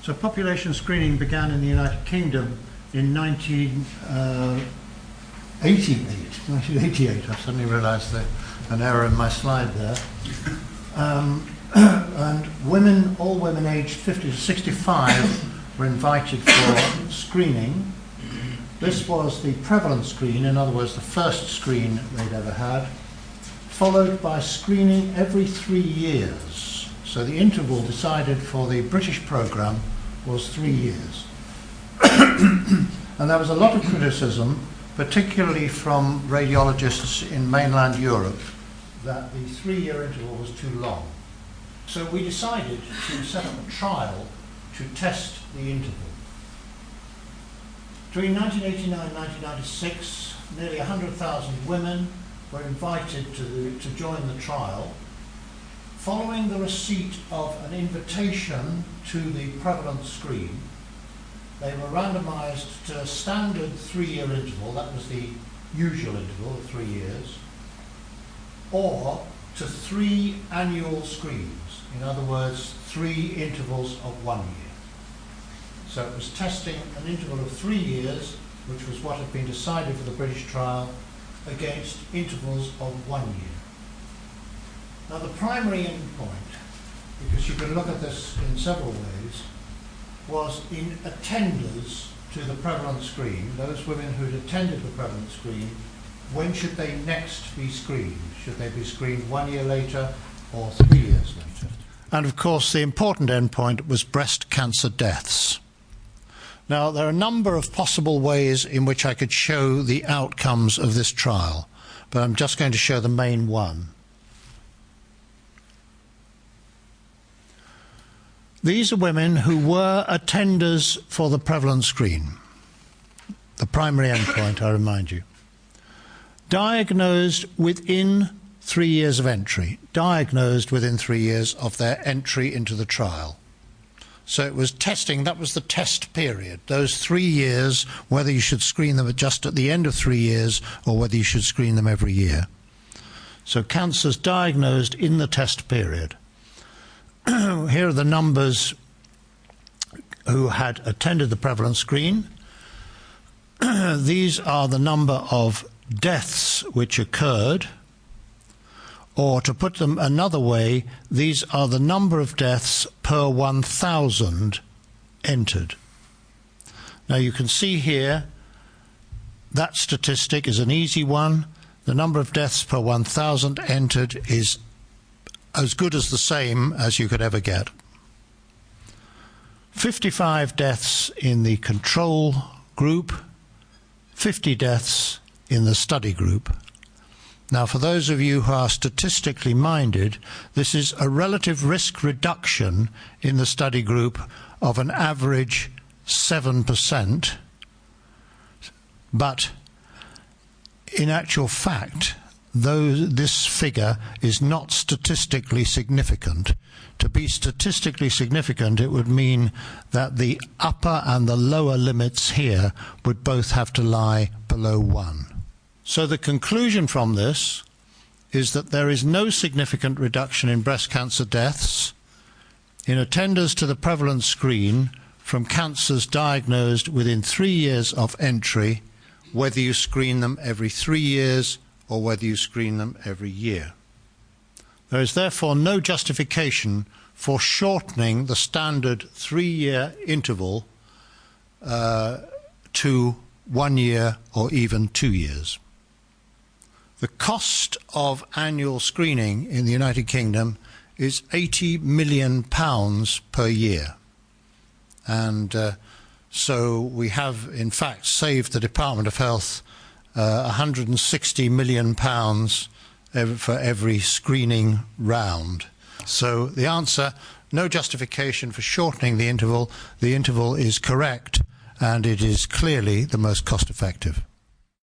So population screening began in the United Kingdom in 1988. I suddenly realised an error in my slide there. And women, all women aged 50 to 65 were invited for screening. This was the prevalence screen, in other words, the first screen they'd ever had, followed by screening every 3 years. So the interval decided for the British programme was 3 years. And there was a lot of criticism, particularly from radiologists in mainland Europe, that the 3-year interval was too long. So we decided to set up a trial to test the interval. Between 1989 and 1996, nearly 100,000 women were invited to join the trial. Following the receipt of an invitation to the prevalence screen, they were randomised to a standard 3-year interval, that was the usual interval of 3 years, or to 3 annual screens, in other words, 3 intervals of 1 year. So it was testing an interval of 3 years, which was what had been decided for the British trial, against intervals of 1 year. Now the primary endpoint, because you can look at this in several ways, was in attenders to the prevalence screen, those women who'd attended the prevalence screen, when should they next be screened? Should they be screened 1 year later or 3 years later? And of course the important endpoint was breast cancer deaths. Now there are a number of possible ways in which I could show the outcomes of this trial, but I'm just going to show the main one. These are women who were attenders for the prevalence screen, the primary endpoint, I remind you. Diagnosed within 3 years of entry, diagnosed within 3 years of their entry into the trial. So it was testing, that was the test period, those 3 years, whether you should screen them just at the end of 3 years or whether you should screen them every year. So cancers diagnosed in the test period. Here are the numbers who had attended the prevalence screen. These are the number of deaths which occurred, or to put them another way, these are the number of deaths per 1,000 entered. Now you can see here that statistic is an easy one. The number of deaths per 1,000 entered is as good as the same as you could ever get. 55 deaths in the control group, 50 deaths in the study group. Now for those of you who are statistically minded, this is a relative risk reduction in the study group of an average 7%, but in actual fact this figure is not statistically significant. To be statistically significant, it would mean that the upper and the lower limits here would both have to lie below 1. So the conclusion from this is that there is no significant reduction in breast cancer deaths in attenders to the prevalence screen from cancers diagnosed within 3 years of entry, whether you screen them every 3 years or whether you screen them every year. There is therefore no justification for shortening the standard 3-year interval to 1 year or even 2 years. The cost of annual screening in the United Kingdom is £80 million per year. And so we have in fact saved the Department of Health £160 million for every screening round. So the answer, no justification for shortening the interval. The interval is correct and it is clearly the most cost effective.